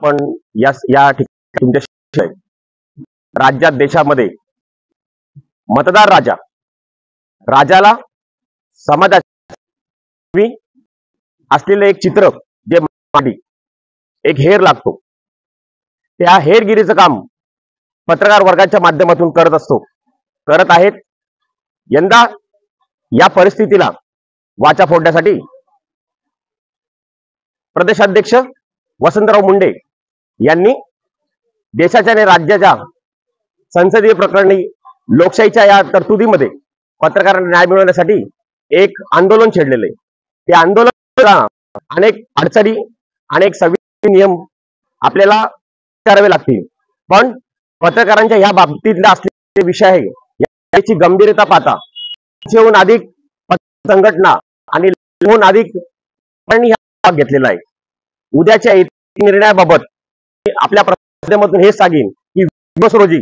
पण या ठिकाणी तुमच्या राज्यात देशामध्ये मतदार राजाला समाजात असलेलं एक चित्र जे एक हेर लागतो, त्या हेरगिरीचं काम पत्रकार वर्गाच्या माध्यमातून करत आहेत। यंदा या परिस्थितीला वाचा फोडण्यासाठी प्रदेशाध्यक्ष वसंतराव मुंडे यांनी देशाच्या आणि राज्याच्या संसदीय प्रकरणी लोकशाहीच्या या तरतुदीमध्ये पत्रकारांना न्याय मिळवण्यासाठी एक आंदोलन छेडलेलं आहे। त्या आंदोलनाला अनेक अडचणी, अनेक संविधानिक नियम आपल्याला करावे लागतील, पण पत्रकारांच्या या बाबतीतला असलेले विषय आहे, याची गंभीरता पाहता अधिक संघटना आणि अधिक घेतलेला आहे। उद्याच्या निर्णयाबाबत आपल्या माध्यमातून हे सांगेन की 20 रोजी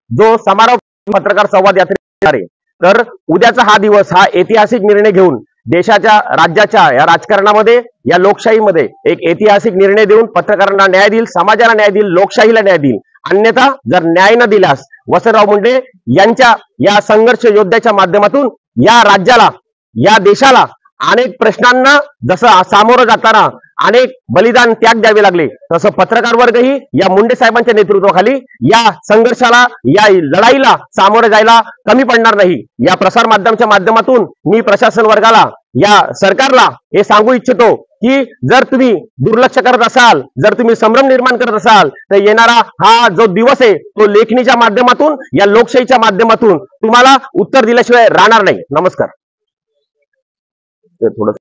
जो समारोप पत्रकार संवाद यात्रा आहे, तर उद्याचा हा दिवस हा ऐतिहासिक निर्णय घेऊन देशाच्या राज्याच्या या राजकारणामध्ये, या लोकशाहीमध्ये एक ऐतिहासिक निर्णय देऊन पत्रकारांना न्याय देईल, समाजाला न्याय देईल, लोकशाहीला न्याय देईल। अन्यथा जर न्याय न दिल्यास वसंतराव मुंडे यांच्या या संघर्ष योद्ध्याच्या माध्यमातून या राज्याला, या देशाला अनेक प्रश्नांना जसं सामोरं जाताना अनेक बलिदान त्याग द्यावे लागले, तसं पत्रकार वर्गही या मुंडे साहेबांच्या नेतृत्वाखाली या संघर्षाला, या लढाईला सामोरं जायला कमी पडणार नाही। या प्रसार माध्यमाच्या माध्यमातून मी प्रशासन वर्गाला, या सरकारला हे सांगू इच्छितो की जर तुम्ही दुर्लक्ष करत असाल, जर तुम्ही संभ्रम निर्माण करत असाल, तर येणारा हा जो दिवस आहे तो लेखणीच्या माध्यमातून, या लोकशाहीच्या माध्यमातून तुम्हाला उत्तर दिल्याशिवाय राहणार नाही। नमस्कार। थोडं